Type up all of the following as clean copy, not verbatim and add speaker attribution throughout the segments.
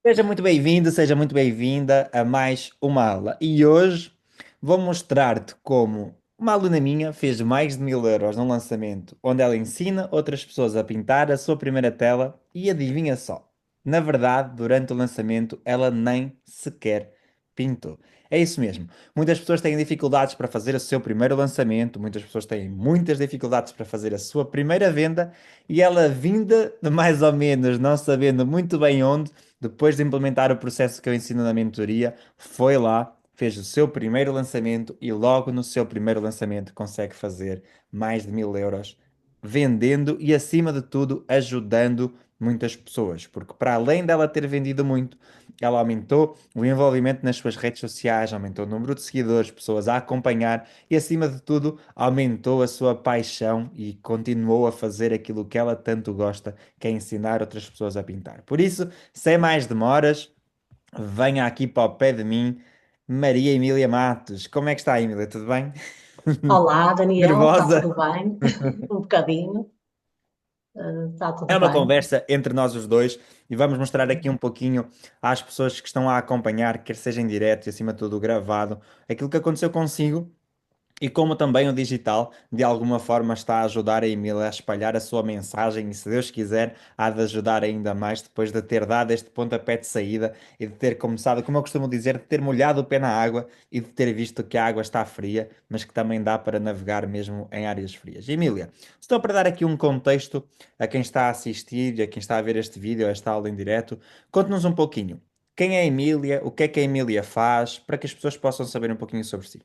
Speaker 1: Seja muito bem-vindo, seja muito bem-vinda a mais uma aula. E hoje vou mostrar-te como uma aluna minha fez mais de 1000 euros num lançamento onde ela ensina outras pessoas a pintar a sua primeira tela e adivinha só. Na verdade, durante o lançamento, ela nem sequer pintou. É isso mesmo. Muitas pessoas têm dificuldades para fazer o seu primeiro lançamento, muitas pessoas têm muitas dificuldades para fazer a sua primeira venda e ela, vinda de mais ou menos não sabendo muito bem onde. Depois de implementar o processo que eu ensino na mentoria, foi lá, fez o seu primeiro lançamento e logo no seu primeiro lançamento consegue fazer mais de 1000 euros vendendo e, acima de tudo, ajudando muitas pessoas. Porque para além dela ter vendido muito, ela aumentou o envolvimento nas suas redes sociais, aumentou o número de seguidores, pessoas a acompanhar e, acima de tudo, aumentou a sua paixão e continuou a fazer aquilo que ela tanto gosta, que é ensinar outras pessoas a pintar. Por isso, sem mais demoras, venha aqui para o pé de mim, Maria Emília Matos. Como é que está, Emília? Tudo bem?
Speaker 2: Olá, Daniel, está
Speaker 1: Nervosa?
Speaker 2: tudo bem? Um bocadinho, está
Speaker 1: É
Speaker 2: tudo
Speaker 1: uma
Speaker 2: bem.
Speaker 1: conversa entre nós os dois e vamos mostrar aqui um pouquinho às pessoas que estão a acompanhar, quer seja em direto e acima de tudo gravado, aquilo que aconteceu consigo. E como também o digital, de alguma forma, está a ajudar a Emília a espalhar a sua mensagem e, se Deus quiser, há de ajudar ainda mais depois de ter dado este pontapé de saída e de ter começado, como eu costumo dizer, de ter molhado o pé na água e de ter visto que a água está fria, mas que também dá para navegar mesmo em áreas frias. Emília, estou para dar aqui um contexto a quem está a assistir e a quem está a ver este vídeo, esta aula em direto. Conte-nos um pouquinho. Quem é a Emília? O que é a Emília faz? Para que as pessoas possam saber um pouquinho sobre si.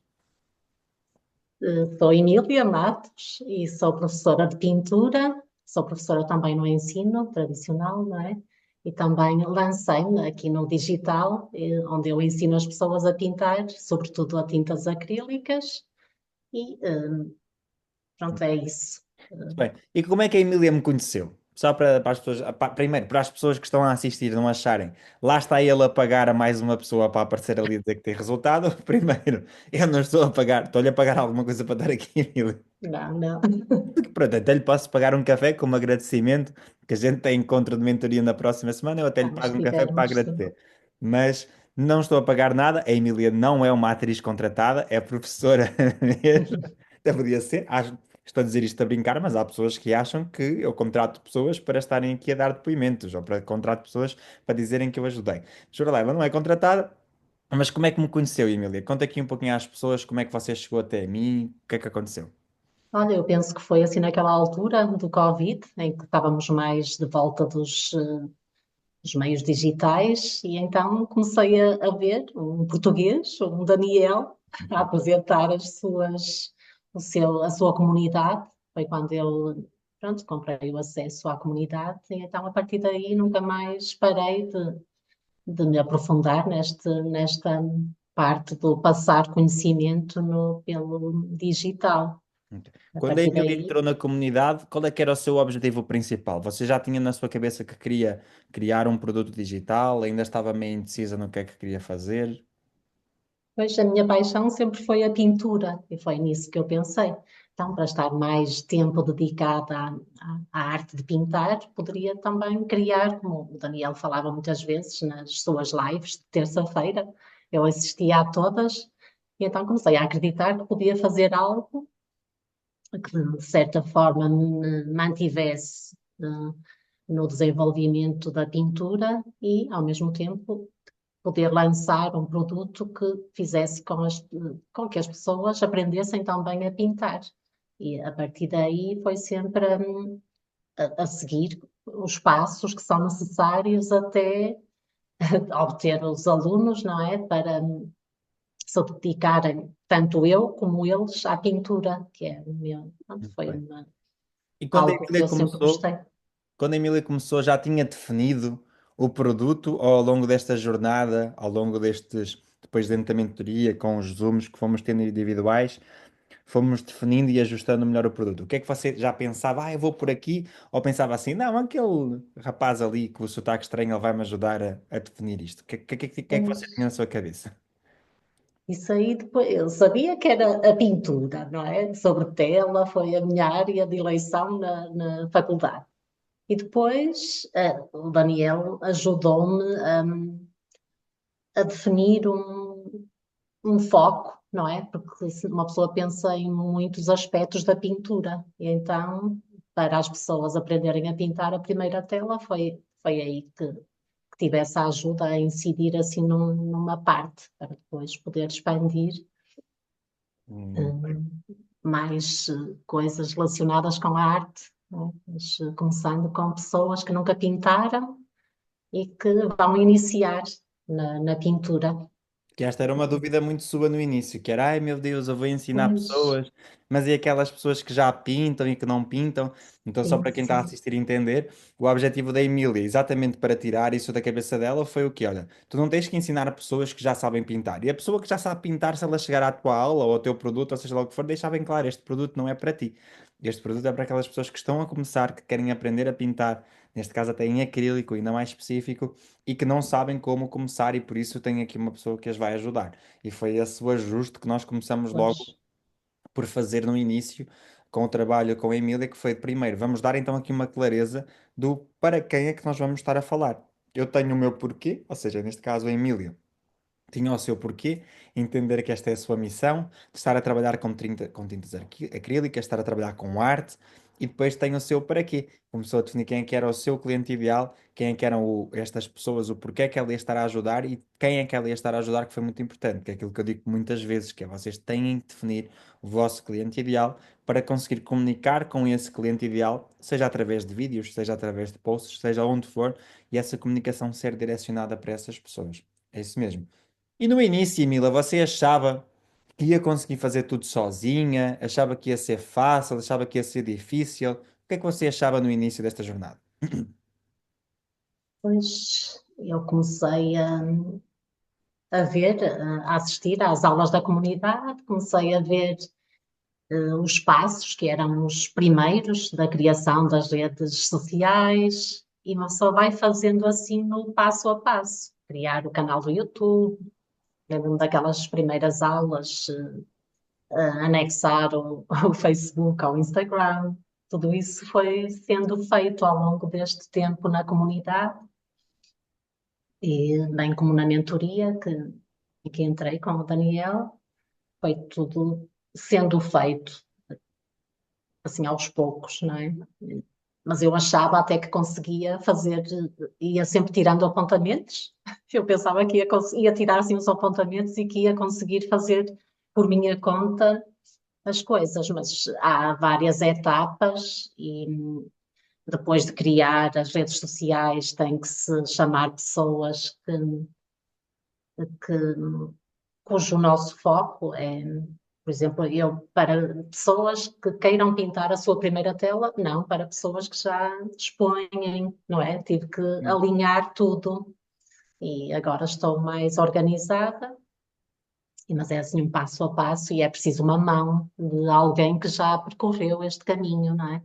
Speaker 2: Sou Emília Matos e sou professora de pintura, sou professora também no ensino tradicional, não é? E também lancei-me aqui no digital, onde eu ensino as pessoas a pintar, sobretudo a tintas acrílicas, e pronto, é isso.
Speaker 1: Muito bem. E como é que a Emília me conheceu? Só para as pessoas, primeiro, para as pessoas que estão a assistir não acharem, lá está ele a pagar a mais uma pessoa para aparecer ali a dizer que tem resultado. Primeiro, eu não estou a pagar, estou-lhe a pagar alguma coisa para estar aqui, Emília.
Speaker 2: Não, não.
Speaker 1: Porque, pronto, até lhe posso pagar um café como agradecimento, que a gente tem encontro de mentoria na próxima semana, eu até lhe
Speaker 2: Mas
Speaker 1: pago um café para
Speaker 2: tivemos, sim.
Speaker 1: agradecer. Mas não estou a pagar nada, a Emília não é uma atriz contratada, é professora mesmo. Até podia ser, estou a dizer isto a brincar, mas há pessoas que acham que eu contrato pessoas para estarem aqui a dar depoimentos, ou para contrato pessoas para dizerem que eu ajudei. Jura lá, ela não é contratada, mas como é que me conheceu, Emília? Conta aqui um pouquinho às pessoas como é que você chegou até mim, o que é que aconteceu?
Speaker 2: Olha, eu penso que foi assim naquela altura do Covid, em que estávamos mais de volta dos meios digitais, e então comecei a ver um português, um Daniel, a apresentar a sua comunidade. Foi quando eu, pronto, comprei o acesso à comunidade, e então a partir daí nunca mais parei de me aprofundar nesta parte do passar conhecimento pelo digital.
Speaker 1: Ok.
Speaker 2: A
Speaker 1: Quando a
Speaker 2: partir
Speaker 1: Emília
Speaker 2: daí
Speaker 1: entrou na comunidade, qual é que era o seu objetivo principal? Você já tinha na sua cabeça que queria criar um produto digital? Ainda estava meio indecisa no que é que queria fazer?
Speaker 2: pois a minha paixão sempre foi a pintura e foi nisso que eu pensei. Então, para estar mais tempo dedicada à arte de pintar, poderia também criar, como o Daniel falava muitas vezes nas suas lives de terça-feira, eu assistia a todas e então comecei a acreditar que podia fazer algo que, de certa forma, me mantivesse no desenvolvimento da pintura e, ao mesmo tempo, poder lançar um produto que fizesse com que as pessoas aprendessem também a pintar. E a partir daí foi sempre a seguir os passos que são necessários até obter os alunos, não é? Para se dedicarem, tanto eu como eles, à pintura, que é o meu, pronto,
Speaker 1: Muito
Speaker 2: foi
Speaker 1: bem. E
Speaker 2: algo que eu sempre gostei.
Speaker 1: quando a Emília começou, já tinha definido o produto ou ao longo desta jornada, ao longo destes, depois dentro da mentoria, com os zooms que fomos tendo individuais, fomos definindo e ajustando melhor o produto. O que é que você já pensava? Ah, eu vou por aqui? Ou pensava assim, não, aquele rapaz ali com o sotaque estranho, ele vai-me ajudar a definir isto. O que é que você tinha na sua cabeça?
Speaker 2: Isso aí depois, eu sabia que era a pintura, não é? Sobre tela, foi a minha área de eleição na faculdade. E depois, o Daniel ajudou-me, a definir um foco, não é? Porque se uma pessoa pensa em muitos aspectos da pintura, e então, para as pessoas aprenderem a pintar a primeira tela, foi aí que tive essa ajuda a incidir assim numa parte, para depois poder expandir
Speaker 1: Hum,
Speaker 2: hum, mais coisas relacionadas com a arte, não é? Mas, começando com pessoas que nunca pintaram e que vão iniciar na pintura.
Speaker 1: Que esta era uma dúvida muito sua no início, que era, ai meu Deus, eu vou ensinar
Speaker 2: Pois,
Speaker 1: pessoas, mas e aquelas pessoas que já pintam e que não pintam? Então, só
Speaker 2: sim,
Speaker 1: para quem está a
Speaker 2: sim,
Speaker 1: assistir entender, o objetivo da Emília, exatamente para tirar isso da cabeça dela, foi o quê? Olha, tu não tens que ensinar a pessoas que já sabem pintar. E a pessoa que já sabe pintar, se ela chegar à tua aula ou ao teu produto, ou seja lá o que for, deixa bem claro, este produto não é para ti. Este produto é para aquelas pessoas que estão a começar, que querem aprender a pintar, neste caso até em acrílico, ainda mais específico, e que não sabem como começar, e por isso tem aqui uma pessoa que as vai ajudar. E foi esse o ajuste que nós começamos logo
Speaker 2: pois,
Speaker 1: por fazer no início, com o trabalho com a Emília, que foi primeiro, vamos dar então aqui uma clareza do para quem é que nós vamos estar a falar. Eu tenho o meu porquê, ou seja, neste caso a Emília tinha o seu porquê, entender que esta é a sua missão, de estar a trabalhar com tintas acrílicas, estar a trabalhar com arte, e depois tem o seu para quê. Começou a definir quem é que era o seu cliente ideal, quem é que eram estas pessoas, o porquê é que ela ia estar a ajudar e quem é que ela ia estar a ajudar, que foi muito importante, que é aquilo que eu digo muitas vezes, que é vocês têm que definir o vosso cliente ideal para conseguir comunicar com esse cliente ideal, seja através de vídeos, seja através de posts, seja onde for, e essa comunicação ser direcionada para essas pessoas. É isso mesmo. E no início, Mila, você achava que ia conseguir fazer tudo sozinha? Achava que ia ser fácil? Achava que ia ser difícil? O que é que você achava no início desta jornada?
Speaker 2: pois eu comecei a ver, a assistir às aulas da comunidade, comecei a ver os passos que eram os primeiros da criação das redes sociais e uma pessoa vai fazendo assim no passo a passo. Criar o canal do YouTube, lembro-me daquelas primeiras aulas, anexar o Facebook ao Instagram. Tudo isso foi sendo feito ao longo deste tempo na comunidade e bem como na mentoria em que entrei com o Daniel, foi tudo sendo feito assim aos poucos, não é? Mas eu achava até que conseguia fazer, ia sempre tirando apontamentos. Eu pensava que ia tirar assim os apontamentos e que ia conseguir fazer por minha conta as coisas, mas há várias etapas e depois de criar as redes sociais tem que se chamar pessoas que cujo nosso foco é, por exemplo, eu para pessoas que queiram pintar a sua primeira tela, não, para pessoas que já dispõem, não é? Tive que
Speaker 1: Hum.
Speaker 2: alinhar tudo e agora estou mais organizada, mas é assim um passo a passo e é preciso uma mão de alguém que já percorreu este caminho, não é?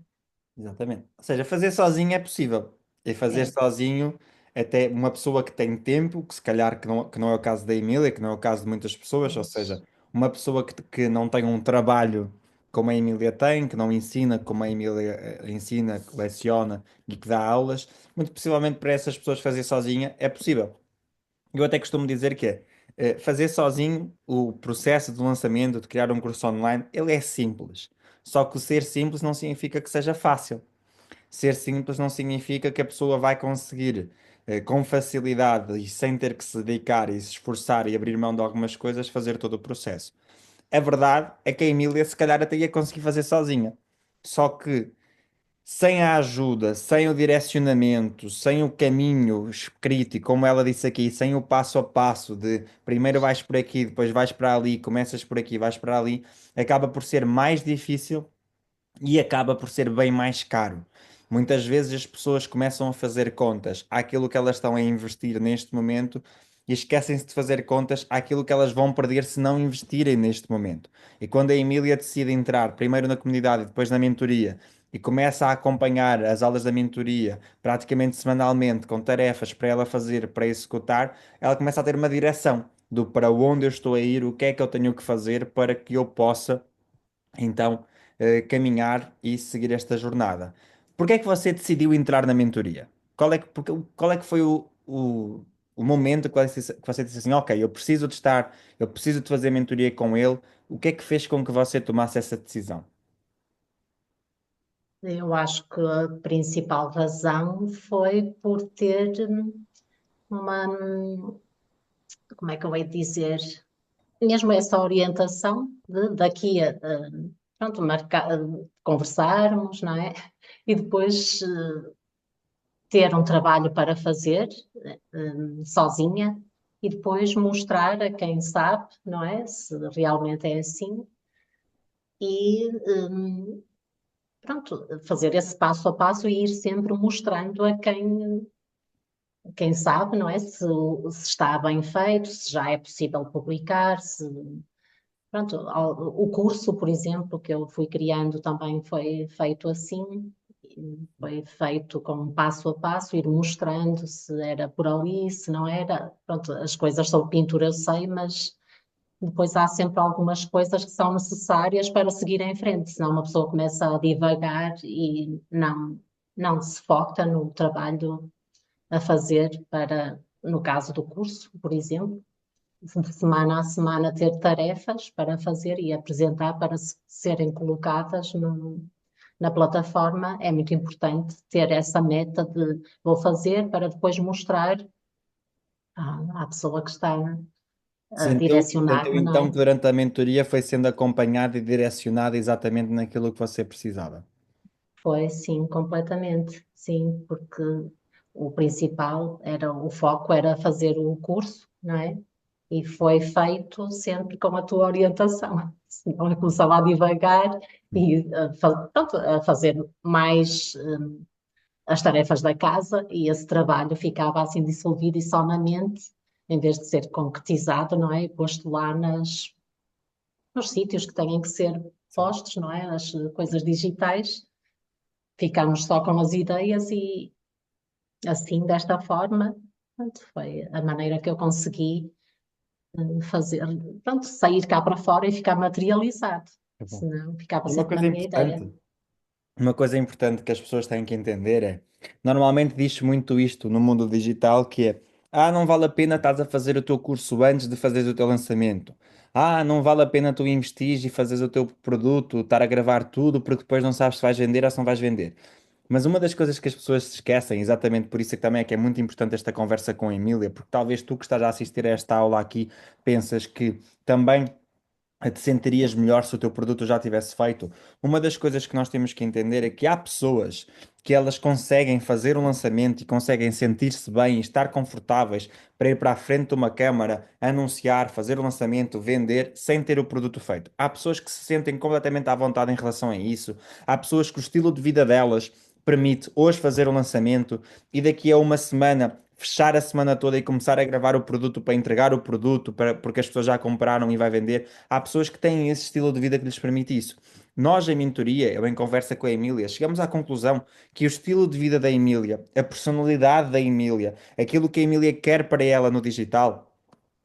Speaker 1: Exatamente. Ou seja, fazer sozinho é possível. E fazer
Speaker 2: É,
Speaker 1: sozinho, até uma pessoa que tem tempo, que se calhar que não é o caso da Emília, que não é o caso de muitas pessoas, ou seja,
Speaker 2: pois,
Speaker 1: uma pessoa que não tem um trabalho como a Emília tem, que não ensina como a Emília ensina, que leciona e que dá aulas, muito possivelmente para essas pessoas fazer sozinha é possível. Eu até costumo dizer que é fazer sozinho o processo de lançamento, de criar um curso online, ele é simples. Só que o ser simples não significa que seja fácil. Ser simples não significa que a pessoa vai conseguir, com facilidade e sem ter que se dedicar e se esforçar e abrir mão de algumas coisas, fazer todo o processo. A verdade é que a Emília, se calhar, até ia conseguir fazer sozinha. Só que sem a ajuda, sem o direcionamento, sem o caminho escrito, e como ela disse aqui, sem o passo a passo de primeiro vais por aqui, depois vais para ali, começas por aqui, vais para ali, acaba por ser mais difícil e acaba por ser bem mais caro. Muitas vezes as pessoas começam a fazer contas àquilo que elas estão a investir neste momento e esquecem-se de fazer contas àquilo que elas vão perder se não investirem neste momento. E quando a Emília decide entrar primeiro na comunidade e depois na mentoria e começa a acompanhar as aulas da mentoria praticamente semanalmente com tarefas para ela fazer, para executar, ela começa a ter uma direção do para onde eu estou a ir, o que é que eu tenho que fazer para que eu possa então caminhar e seguir esta jornada. Porquê é que você decidiu entrar na mentoria? Qual é que foi o momento que você disse assim, ok, eu preciso de estar, eu preciso de fazer mentoria com ele. O que é que fez com que você tomasse essa decisão?
Speaker 2: Eu acho que a principal razão foi por ter uma, como é que eu hei de dizer, mesmo essa orientação de daqui pronto, conversarmos, não é? E depois ter um trabalho para fazer sozinha e depois mostrar a quem sabe, não é? Se realmente é assim. E pronto, fazer esse passo a passo e ir sempre mostrando a quem sabe, não é? Se está bem feito, se já é possível publicar, se pronto, o curso, por exemplo, que eu fui criando também foi feito assim, foi feito com um passo a passo, ir mostrando se era por ali, se não era. Pronto, as coisas sobre pintura eu sei, mas depois há sempre algumas coisas que são necessárias para seguir em frente, senão uma pessoa começa a divagar e não se foca no trabalho a fazer para, no caso do curso, por exemplo de semana a semana ter tarefas para fazer e apresentar para serem colocadas na plataforma. É muito importante ter essa meta de vou fazer para depois mostrar à pessoa que está a
Speaker 1: Sentiu
Speaker 2: direcionar-me, não
Speaker 1: então
Speaker 2: é?
Speaker 1: que durante a mentoria foi sendo acompanhado e direcionado exatamente naquilo que você precisava.
Speaker 2: Foi, sim, completamente, sim, porque o principal era, o foco era fazer o curso, não é? E foi feito sempre com a tua orientação. Senão eu começava a divagar e pronto, a fazer mais as tarefas da casa e esse trabalho ficava assim dissolvido e só na mente, em vez de ser concretizado, não é? E posto lá nos sítios que têm que ser
Speaker 1: Sim.
Speaker 2: postos, não é? As coisas digitais. Ficámos só com as ideias e assim, desta forma, pronto, foi a maneira que eu consegui fazer, pronto, sair cá para fora e ficar materializado.
Speaker 1: É bom.
Speaker 2: Senão ficava
Speaker 1: E uma
Speaker 2: sempre na
Speaker 1: coisa
Speaker 2: minha ideia.
Speaker 1: importante. Uma coisa importante que as pessoas têm que entender é, normalmente diz-se muito isto no mundo digital, que é, não vale a pena estás a fazer o teu curso antes de fazeres o teu lançamento. Não vale a pena tu investires e fazeres o teu produto, estar a gravar tudo, porque depois não sabes se vais vender ou se não vais vender. Mas uma das coisas que as pessoas se esquecem, exatamente por isso é que também é que é muito importante esta conversa com a Emília, porque talvez tu que estás a assistir a esta aula aqui pensas que também te sentirias melhor se o teu produto já tivesse feito. Uma das coisas que nós temos que entender é que há pessoas que elas conseguem fazer um lançamento e conseguem sentir-se bem e estar confortáveis para ir para a frente de uma câmara, anunciar, fazer o lançamento, vender, sem ter o produto feito. Há pessoas que se sentem completamente à vontade em relação a isso. Há pessoas que o estilo de vida delas permite hoje fazer o lançamento e daqui a uma semana fechar a semana toda e começar a gravar o produto para entregar o produto porque as pessoas já compraram e vai vender. Há pessoas que têm esse estilo de vida que lhes permite isso. Nós, em mentoria, eu em conversa com a Emília, chegamos à conclusão que o estilo de vida da Emília, a personalidade da Emília, aquilo que a Emília quer para ela no digital,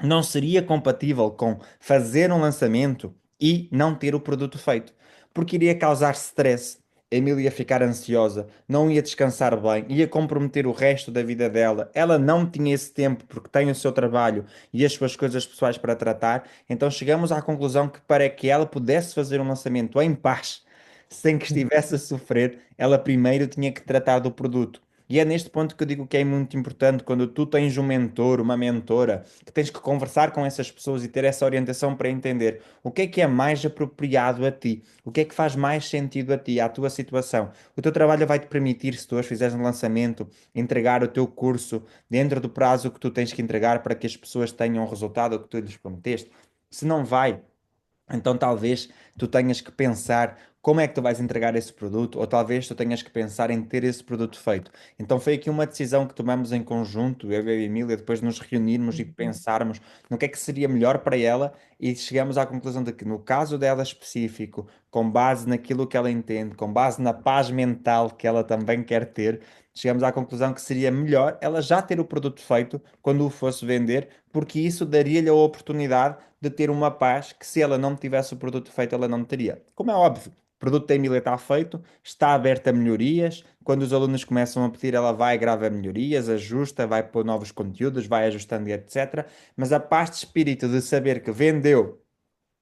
Speaker 1: não seria compatível com fazer um lançamento e não ter o produto feito, porque iria causar stress. A Emília ia ficar ansiosa, não ia descansar bem, ia comprometer o resto da vida dela. Ela não tinha esse tempo porque tem o seu trabalho e as suas coisas pessoais para tratar. Então chegamos à conclusão que para que ela pudesse fazer um lançamento em paz, sem que estivesse a sofrer, ela primeiro tinha que tratar do produto. E é neste ponto que eu digo que é muito importante quando tu tens um mentor, uma mentora, que tens que conversar com essas pessoas e ter essa orientação para entender o que é mais apropriado a ti, o que é que faz mais sentido a ti, à tua situação. O teu trabalho vai te permitir, se tu hoje fizeres um lançamento, entregar o teu curso dentro do prazo que tu tens que entregar para que as pessoas tenham o resultado que tu lhes prometeste. Se não vai, então talvez tu tenhas que pensar como é que tu vais entregar esse produto, ou talvez tu tenhas que pensar em ter esse produto feito. Então foi aqui uma decisão que tomamos em conjunto, eu e a Emília, depois de nos reunirmos e
Speaker 2: Uhum.
Speaker 1: pensarmos no que é que seria melhor para ela, e chegamos à conclusão de que no caso dela específico, com base naquilo que ela entende, com base na paz mental que ela também quer ter, chegamos à conclusão que seria melhor ela já ter o produto feito quando o fosse vender, porque isso daria-lhe a oportunidade de ter uma paz que se ela não tivesse o produto feito, ela não teria. Como é óbvio, produto da Emília está feito, está aberto a melhorias. Quando os alunos começam a pedir, ela vai, grava melhorias, ajusta, vai pôr novos conteúdos, vai ajustando e etc. Mas a paz de espírito de saber que vendeu,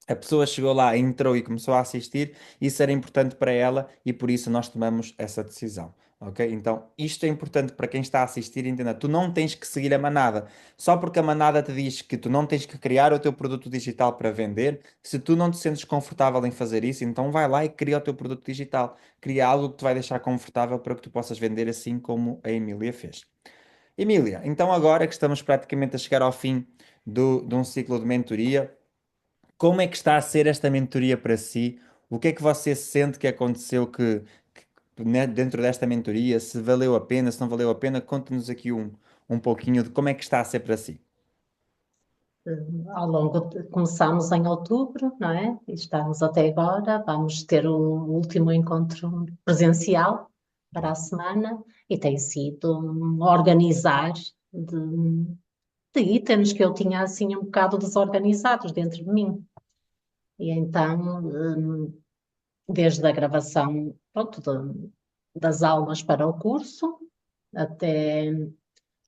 Speaker 1: a pessoa chegou lá, entrou e começou a assistir, isso era importante para ela e por isso nós tomamos essa decisão. Ok? Então, isto é importante para quem está a assistir, entenda. Tu não tens que seguir a manada. Só porque a manada te diz que tu não tens que criar o teu produto digital para vender, se tu não te sentes confortável em fazer isso, então vai lá e cria o teu produto digital. Cria algo que te vai deixar confortável para que tu possas vender assim como a Emília fez. Emília, então agora que estamos praticamente a chegar ao fim de um ciclo de mentoria, como é que está a ser esta mentoria para si? O que é que você sente que aconteceu dentro desta mentoria? Se valeu a pena, se não valeu a pena? Conte-nos aqui um pouquinho de como é que está a ser para si.
Speaker 2: Começámos em outubro, não é? E estamos até agora. Vamos ter o último encontro presencial para a semana e tem sido um organizar de, de itens que eu tinha assim um bocado desorganizados dentro de mim. E então, desde a gravação, pronto, das aulas para o curso até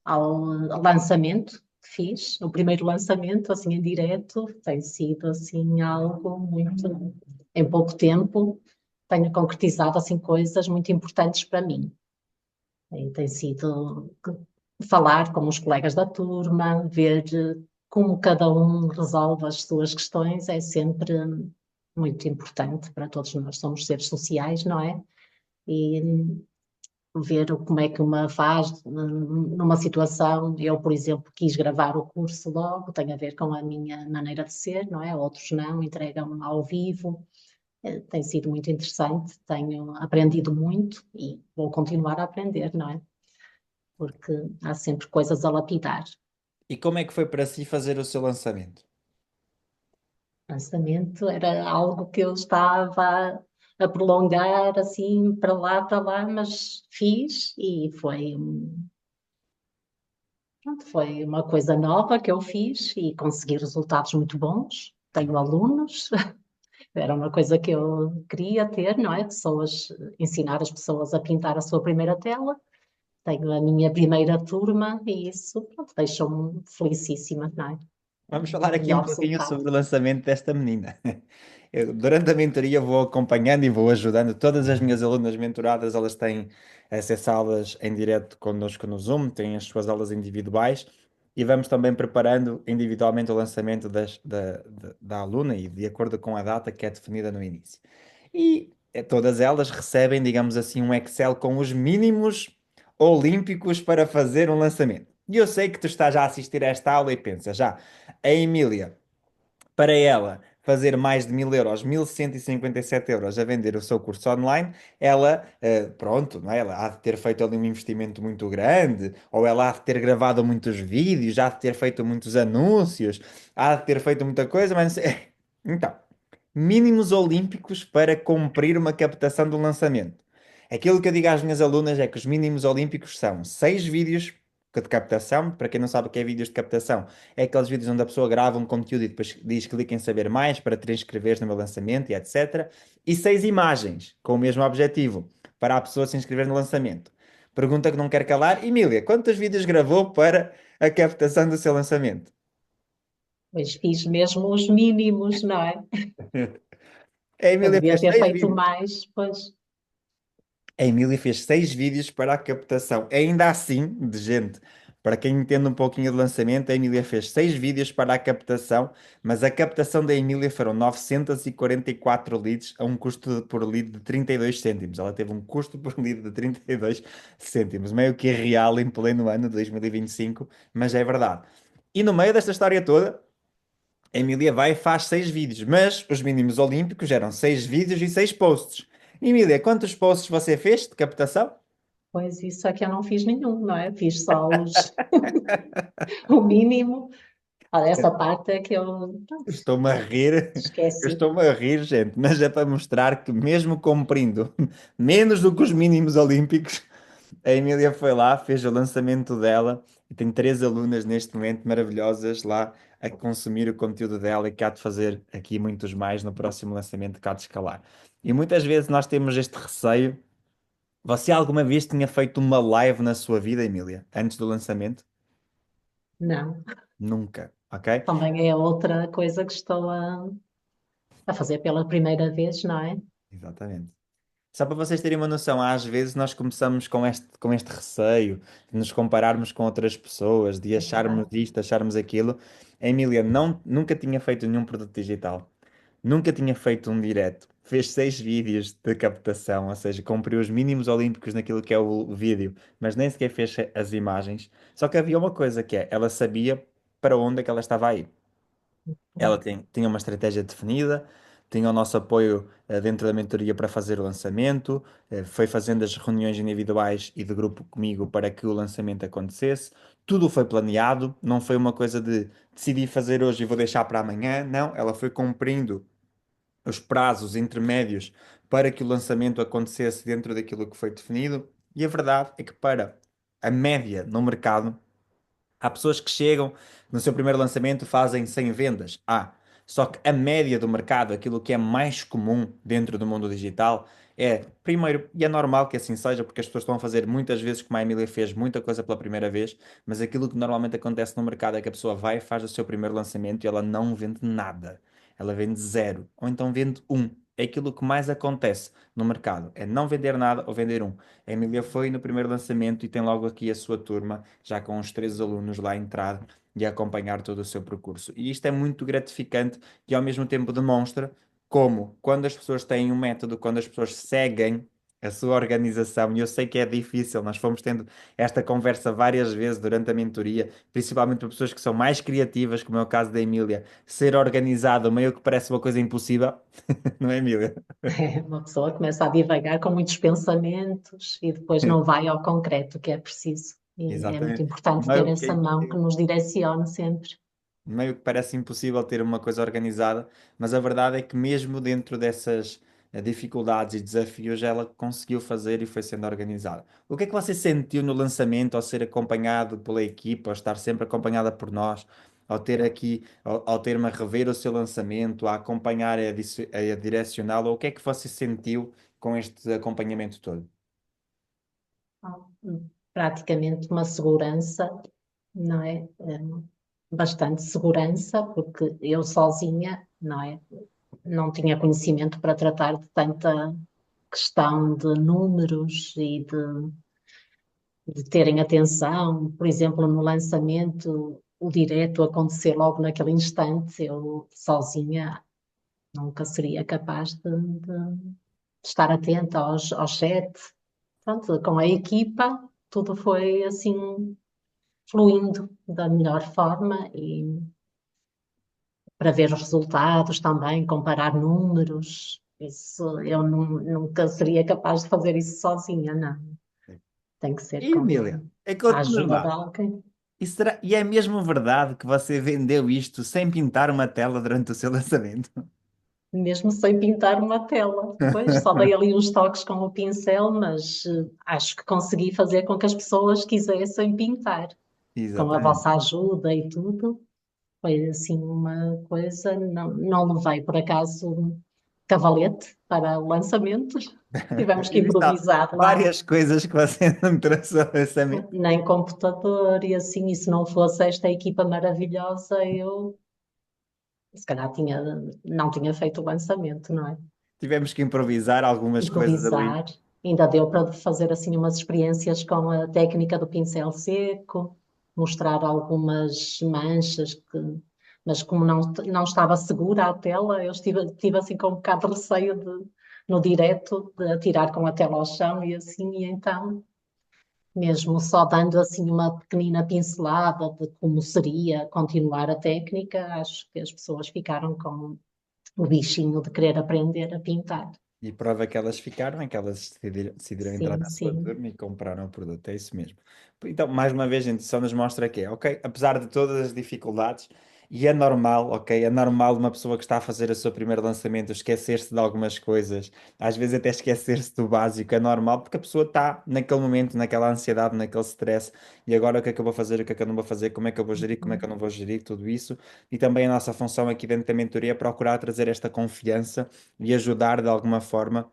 Speaker 2: ao lançamento que fiz, o primeiro lançamento, assim, em direto, tem sido, assim, algo muito... Em pouco tempo, tenho concretizado, assim, coisas muito importantes para mim. E tem sido falar com os colegas da turma, ver como cada um resolve as suas questões, é sempre muito importante para todos nós. Somos seres sociais, não é? E ver como é que uma faz numa situação. Eu, por exemplo, quis gravar o curso logo, tem a ver com a minha maneira de ser, não é? Outros não, entregam ao vivo. Tem sido muito interessante, tenho aprendido muito e vou continuar a aprender, não é? Porque há sempre coisas a lapidar.
Speaker 1: E como é que foi para si fazer o seu lançamento?
Speaker 2: Lançamento era algo que eu estava a prolongar assim para lá, mas fiz e pronto, foi uma coisa nova que eu fiz e consegui resultados muito bons. Tenho alunos, era uma coisa que eu queria ter, não é? Pessoas, ensinar as pessoas a pintar a sua primeira tela. Tenho a minha primeira turma e isso, pronto, deixou-me felicíssima, não é?
Speaker 1: Vamos
Speaker 2: O
Speaker 1: falar aqui um
Speaker 2: melhor
Speaker 1: pouquinho
Speaker 2: resultado.
Speaker 1: sobre o lançamento desta menina. Durante a mentoria vou acompanhando e vou ajudando todas as minhas alunas mentoradas, elas têm acesso a aulas em direto connosco no Zoom, têm as suas aulas individuais e vamos também preparando individualmente o lançamento da aluna e de acordo com a data que é definida no início. E todas elas recebem, digamos assim, um Excel com os mínimos olímpicos para fazer um lançamento. E eu sei que tu estás já a assistir a esta aula e pensas, já, a Emília, para ela fazer mais de 1.000 euros, 1.157 euros a vender o seu curso online, ela, pronto, não é? Ela há de ter feito ali um investimento muito grande, ou ela há de ter gravado muitos vídeos, há de ter feito muitos anúncios, há de ter feito muita coisa, mas não sei. Então, mínimos olímpicos para cumprir uma captação do lançamento. Aquilo que eu digo às minhas alunas é que os mínimos olímpicos são 6 vídeos de captação. Para quem não sabe o que é vídeos de captação, é aqueles vídeos onde a pessoa grava um conteúdo e depois diz clique em saber mais para te inscreveres no meu lançamento e etc. E 6 imagens com o mesmo objetivo para a pessoa se inscrever no lançamento. Pergunta que não quer calar. Emília, quantos vídeos gravou para a captação do seu lançamento?
Speaker 2: Pois fiz mesmo os mínimos, não é?
Speaker 1: A
Speaker 2: Eu
Speaker 1: Emília
Speaker 2: devia
Speaker 1: fez
Speaker 2: ter
Speaker 1: 6
Speaker 2: feito
Speaker 1: vídeos.
Speaker 2: mais, pois.
Speaker 1: A Emília fez 6 vídeos para a captação. Ainda assim, de gente, para quem entende um pouquinho de lançamento, a Emília fez 6 vídeos para a captação, mas a captação da Emília foram 944 leads a um custo por lead de 32 cêntimos. Ela teve um custo por lead de 32 cêntimos, meio que irreal em pleno ano de 2025, mas é verdade. E no meio desta história toda, a Emília vai e faz 6 vídeos, mas os mínimos olímpicos eram 6 vídeos e 6 posts. Emília, quantos posts você fez de captação?
Speaker 2: Pois isso é que eu não fiz nenhum, não é? Fiz só o mínimo. Olha, essa parte é que eu pronto,
Speaker 1: Estou-me a rir, eu
Speaker 2: esqueci.
Speaker 1: estou-me a rir, gente, mas é para mostrar que mesmo cumprindo menos do que os mínimos olímpicos, a Emília foi lá, fez o lançamento dela e tenho três alunas neste momento maravilhosas lá a consumir o conteúdo dela e que há de fazer aqui muitos mais no próximo lançamento que há de escalar. E muitas vezes nós temos este receio. Você alguma vez tinha feito uma live na sua vida, Emília, antes do lançamento?
Speaker 2: Não,
Speaker 1: Nunca, ok?
Speaker 2: também é outra coisa que estou a fazer pela primeira vez, não é?
Speaker 1: Exatamente. Só para vocês terem uma noção, às vezes nós começamos com este receio de nos compararmos com outras pessoas, de
Speaker 2: É
Speaker 1: acharmos
Speaker 2: verdade.
Speaker 1: isto, acharmos aquilo. A Emília nunca tinha feito nenhum produto digital, nunca tinha feito um direto, fez 6 vídeos de captação, ou seja, cumpriu os mínimos olímpicos naquilo que é o vídeo, mas nem sequer fez as imagens. Só que havia uma coisa que é, ela sabia para onde é que ela estava a ir. Ela tinha uma estratégia definida, tinha o nosso apoio dentro da mentoria para fazer o lançamento, foi fazendo as reuniões individuais e de grupo comigo para que o lançamento acontecesse. Tudo foi planeado, não foi uma coisa de decidi fazer hoje e vou deixar para amanhã. Não, ela foi cumprindo os prazos intermédios para que o lançamento acontecesse dentro daquilo que foi definido. E a verdade é que para a média no mercado, há pessoas que chegam no seu primeiro lançamento fazem 100 vendas. Só que a média do mercado, aquilo que é mais comum dentro do mundo digital, é, primeiro, e é normal que assim seja, porque as pessoas estão a fazer muitas vezes, como a Emília fez, muita coisa pela primeira vez, mas aquilo que normalmente acontece no mercado é que a pessoa vai e faz o seu primeiro lançamento e ela não vende nada. Ela vende zero, ou então vende um. É aquilo que mais acontece no mercado, é não vender nada ou vender um. A Emília foi no primeiro lançamento e tem logo aqui a sua turma, já com os 3 alunos lá a entrar e a acompanhar todo o seu percurso. E isto é muito gratificante e ao mesmo tempo demonstra como, quando as pessoas têm um método, quando as pessoas seguem a sua organização, e eu sei que é difícil, nós fomos tendo esta conversa várias vezes durante a mentoria, principalmente para pessoas que são mais criativas, como é o caso da Emília, ser organizado meio que parece uma coisa impossível, não é, Emília?
Speaker 2: É, uma pessoa começa a divagar com muitos pensamentos e depois não vai ao concreto que é preciso. E é muito
Speaker 1: Exatamente.
Speaker 2: importante ter
Speaker 1: Meio que é
Speaker 2: essa mão que
Speaker 1: impossível.
Speaker 2: nos direcione sempre.
Speaker 1: Meio que parece impossível ter uma coisa organizada, mas a verdade é que mesmo dentro dessas dificuldades e desafios, ela conseguiu fazer e foi sendo organizada. O que é que você sentiu no lançamento ao ser acompanhado pela equipa, ao estar sempre acompanhada por nós, ao ter aqui, ao ter-me a rever o seu lançamento, a acompanhar e a direcioná-lo? O que é que você sentiu com este acompanhamento todo?
Speaker 2: Praticamente uma segurança, não é? Bastante segurança, porque eu sozinha, não é? Não tinha conhecimento para tratar de tanta questão de números e de terem atenção. Por exemplo, no lançamento, o direto acontecer logo naquele instante, eu sozinha nunca seria capaz de estar atenta ao chat. Pronto, com a equipa, tudo foi assim fluindo da melhor forma e para ver os resultados também, comparar números. Isso eu nunca seria capaz de fazer isso sozinha, não. Tem que ser
Speaker 1: E Emília,
Speaker 2: com
Speaker 1: é
Speaker 2: a
Speaker 1: conte-nos
Speaker 2: ajuda de
Speaker 1: lá.
Speaker 2: alguém.
Speaker 1: E é mesmo verdade que você vendeu isto sem pintar uma tela durante o seu lançamento?
Speaker 2: Mesmo sem pintar uma tela. Pois, só dei ali uns toques com o pincel, mas acho que consegui fazer com que as pessoas quisessem pintar. Com a
Speaker 1: Exatamente.
Speaker 2: vossa ajuda e tudo, foi assim uma coisa. Não, não levei, por acaso, um cavalete para o lançamento. Tivemos que
Speaker 1: E está
Speaker 2: improvisar lá,
Speaker 1: várias coisas que você não trouxe ao lançamento.
Speaker 2: nem computador e assim. E se não fosse esta equipa maravilhosa, eu se calhar não tinha feito o lançamento, não é?
Speaker 1: Tivemos que improvisar algumas coisas ali.
Speaker 2: Improvisar. Ainda deu para fazer assim umas experiências com a técnica do pincel seco, mostrar algumas manchas mas como não estava segura a tela, eu tive assim com um bocado de receio no direto de atirar com a tela ao chão e assim, e então, mesmo só dando assim uma pequenina pincelada de como seria continuar a técnica, acho que as pessoas ficaram com o bichinho de querer aprender a pintar.
Speaker 1: E prova que elas ficaram é que elas decidiram entrar
Speaker 2: Sim,
Speaker 1: na sua
Speaker 2: sim.
Speaker 1: turma e compraram o produto. É isso mesmo. Então, mais uma vez, gente, só nos mostra que é, ok, apesar de todas as dificuldades, E é normal, ok? É normal uma pessoa que está a fazer o seu primeiro lançamento esquecer-se de algumas coisas, às vezes até esquecer-se do básico, é normal, porque a pessoa está naquele momento, naquela ansiedade, naquele stress, e agora o que é que eu vou fazer, o que é que eu não vou fazer, como é que eu vou gerir, como é que eu não vou gerir, tudo isso. E também a nossa função aqui dentro da mentoria é procurar trazer esta confiança e ajudar de alguma forma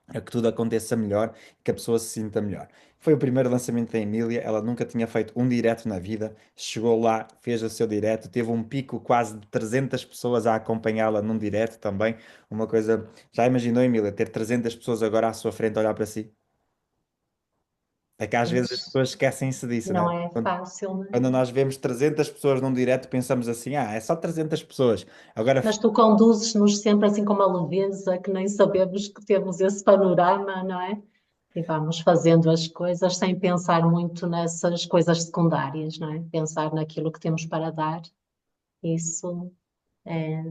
Speaker 1: a que tudo aconteça melhor e que a pessoa se sinta melhor. Foi o primeiro lançamento da Emília, ela nunca tinha feito um direto na vida, chegou lá, fez o seu direto, teve um pico quase de 300 pessoas a acompanhá-la num direto também, uma coisa, já imaginou, Emília, ter 300 pessoas agora à sua frente a olhar para si? É que às vezes as
Speaker 2: Pois
Speaker 1: pessoas esquecem-se disso, né?
Speaker 2: não é fácil, não é?
Speaker 1: Quando nós vemos 300 pessoas num direto, pensamos assim, ah, é só 300 pessoas. Agora,
Speaker 2: Mas tu conduzes-nos sempre assim com uma leveza que nem sabemos que temos esse panorama, não é? E vamos fazendo as coisas sem pensar muito nessas coisas secundárias, não é? Pensar naquilo que temos para dar. Isso é,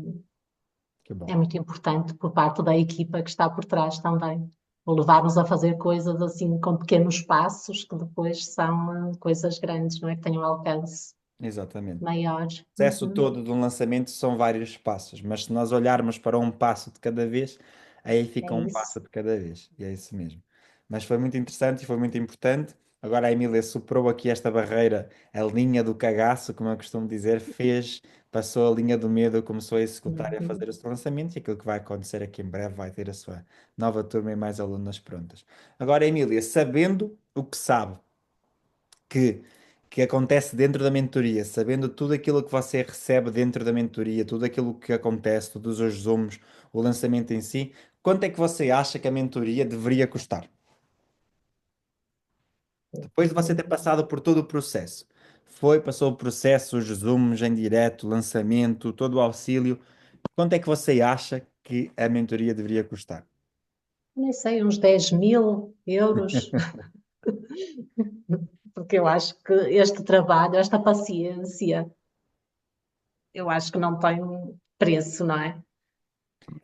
Speaker 1: que
Speaker 2: é
Speaker 1: bom.
Speaker 2: muito importante por parte da equipa que está por trás também. O levar-nos a fazer coisas assim com pequenos passos que depois são coisas grandes, não é? Que tenham alcance
Speaker 1: Exatamente.
Speaker 2: maior.
Speaker 1: Processo
Speaker 2: Uhum.
Speaker 1: todo de um lançamento são vários passos, mas se nós olharmos para um passo de cada vez, aí
Speaker 2: É
Speaker 1: fica um
Speaker 2: isso.
Speaker 1: passo de cada vez, e é isso mesmo. Mas foi muito interessante e foi muito importante. Agora a Emília superou aqui esta barreira, a linha do cagaço, como eu costumo dizer, fez, passou a linha do medo, começou a executar e a fazer o
Speaker 2: Uhum.
Speaker 1: seu lançamento, e aquilo que vai acontecer aqui em breve vai ter a sua nova turma e mais alunas prontas. Agora, Emília, sabendo o que sabe, que, que acontece dentro da mentoria, sabendo tudo aquilo que você recebe dentro da mentoria, tudo aquilo que acontece, todos os resumos, o lançamento em si, quanto é que você acha que a mentoria deveria custar? Depois de você ter passado por todo o processo, foi, passou o processo, os resumos em direto, lançamento, todo o auxílio, quanto é que você acha que a mentoria deveria custar?
Speaker 2: Nem sei, uns 10.000 euros, porque eu acho que este trabalho, esta paciência, eu acho que não tem preço, não é?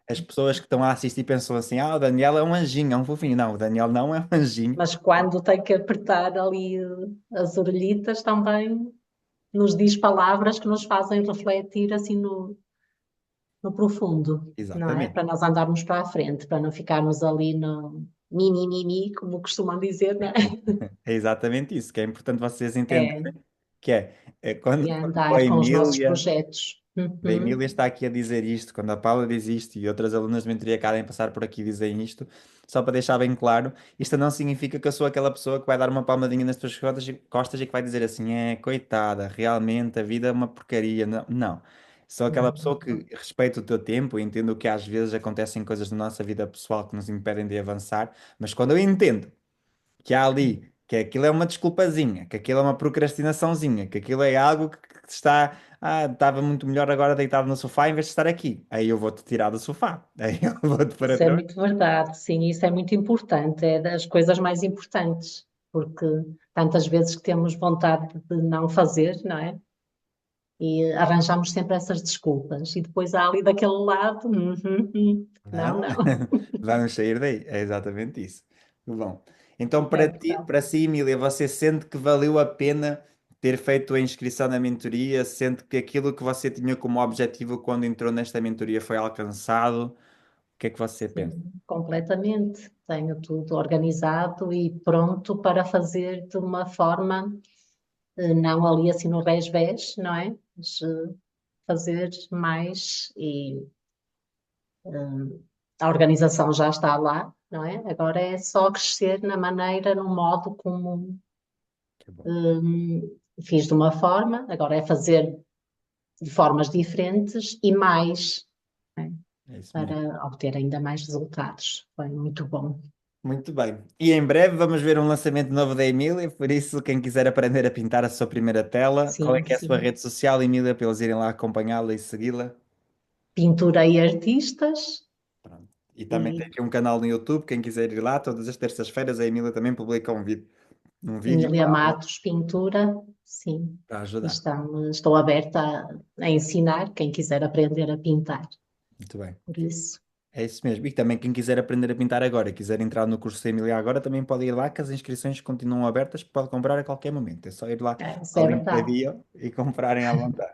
Speaker 1: As pessoas que estão a assistir pensam assim: ah, o Daniel é um anjinho, é um fofinho. Não, o Daniel não é um anjinho.
Speaker 2: Mas quando tem que apertar ali as orelhitas, também nos diz palavras que nos fazem refletir assim no profundo, não é?
Speaker 1: Exatamente.
Speaker 2: Para nós andarmos para a frente, para não ficarmos ali no mimimi, como costumam dizer, não é?
Speaker 1: É exatamente isso que é importante vocês entenderem,
Speaker 2: É,
Speaker 1: que é
Speaker 2: e
Speaker 1: quando a
Speaker 2: andar com os nossos
Speaker 1: Emília,
Speaker 2: projetos.
Speaker 1: a Emília
Speaker 2: Uhum,
Speaker 1: está aqui a dizer isto, quando a Paula diz isto e outras alunas de mentoria que querem passar por aqui dizem isto, só para deixar bem claro, isto não significa que eu sou aquela pessoa que vai dar uma palmadinha nas tuas costas e que vai dizer assim, é, coitada, realmente a vida é uma porcaria. Não, não. Sou aquela pessoa que
Speaker 2: uhum.
Speaker 1: respeita o teu tempo e entendo que às vezes acontecem coisas na nossa vida pessoal que nos impedem de avançar, mas quando eu entendo que há ali, que aquilo é uma desculpazinha, que aquilo é uma procrastinaçãozinha, que aquilo é algo que está, ah, estava muito melhor agora deitado no sofá em vez de estar aqui. Aí eu vou-te tirar do sofá, aí eu vou-te pôr
Speaker 2: Isso é
Speaker 1: outra vez.
Speaker 2: muito verdade, sim, isso é muito importante, é das coisas mais importantes, porque tantas vezes que temos vontade de não fazer, não é? E arranjamos sempre essas desculpas, e depois há ali daquele lado, não,
Speaker 1: Não,
Speaker 2: não.
Speaker 1: vamos sair daí, é exatamente isso. Bom, então
Speaker 2: É
Speaker 1: para ti,
Speaker 2: verdade.
Speaker 1: para si, Emília, você sente que valeu a pena ter feito a inscrição na mentoria? Sente que aquilo que você tinha como objetivo quando entrou nesta mentoria foi alcançado? O que é que você pensa?
Speaker 2: Sim, completamente. Tenho tudo organizado e pronto para fazer de uma forma, não ali assim no rés-vés, não é? Mas fazer mais e a organização já está lá, não é? Agora é só crescer na maneira, no modo como
Speaker 1: Que bom.
Speaker 2: fiz de uma forma, agora é fazer de formas diferentes e mais, não é?
Speaker 1: É isso mesmo.
Speaker 2: Para obter ainda mais resultados. Foi muito bom.
Speaker 1: Muito bem. E em breve vamos ver um lançamento novo da Emília, por isso, quem quiser aprender a pintar a sua primeira tela, qual é
Speaker 2: Sim,
Speaker 1: que é a sua
Speaker 2: sim.
Speaker 1: rede social, Emília, para eles irem lá acompanhá-la e segui-la?
Speaker 2: Pintura e artistas
Speaker 1: Pronto. E também tem
Speaker 2: e
Speaker 1: aqui um canal no YouTube, quem quiser ir lá, todas as terças-feiras a Emília também publica um vídeo
Speaker 2: Emília Matos Pintura, sim.
Speaker 1: para
Speaker 2: E
Speaker 1: ajudar.
Speaker 2: estou aberta a ensinar quem quiser aprender a pintar.
Speaker 1: Muito bem.
Speaker 2: Por isso,
Speaker 1: É isso mesmo. E também quem quiser aprender a pintar agora, quiser entrar no curso da Emília agora, também pode ir lá, que as inscrições continuam abertas, pode comprar a qualquer momento. É só ir lá
Speaker 2: isso
Speaker 1: ao
Speaker 2: é
Speaker 1: link da
Speaker 2: verdade.
Speaker 1: bio e comprarem à vontade.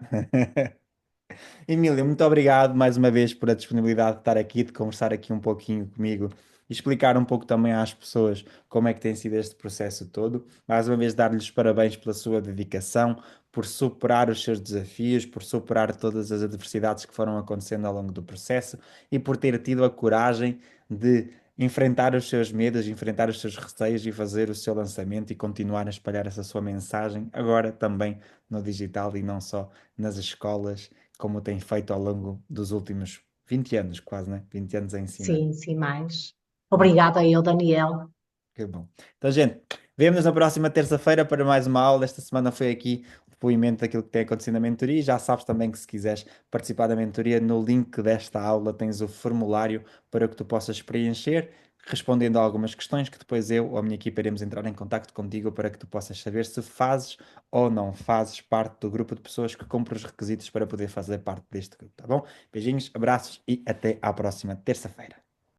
Speaker 1: Emília, muito obrigado mais uma vez por a disponibilidade de estar aqui, de conversar aqui um pouquinho comigo e explicar um pouco também às pessoas como é que tem sido este processo todo. Mais uma vez, dar-lhes os parabéns pela sua dedicação, por superar os seus desafios, por superar todas as adversidades que foram acontecendo ao longo do processo e por ter tido a coragem de enfrentar os seus medos, enfrentar os seus receios e fazer o seu lançamento e continuar a espalhar essa sua mensagem, agora também no digital e não só nas escolas, como tem feito ao longo dos últimos 20 anos, quase, né? 20 anos a ensinar.
Speaker 2: Sim, sim, mais.
Speaker 1: Muito
Speaker 2: Obrigada eu, Daniel.
Speaker 1: que bom. Então, gente, vemo-nos na próxima terça-feira para mais uma aula. Esta semana foi aqui o depoimento daquilo que tem acontecido na mentoria. E já sabes também que se quiseres participar da mentoria, no link desta aula tens o formulário para que tu possas preencher, respondendo a algumas questões que depois eu ou a minha equipa iremos entrar em contacto contigo para que tu possas saber se fazes ou não fazes parte do grupo de pessoas que cumpre os requisitos para poder fazer parte deste grupo, tá bom? Beijinhos, abraços e até à próxima terça-feira.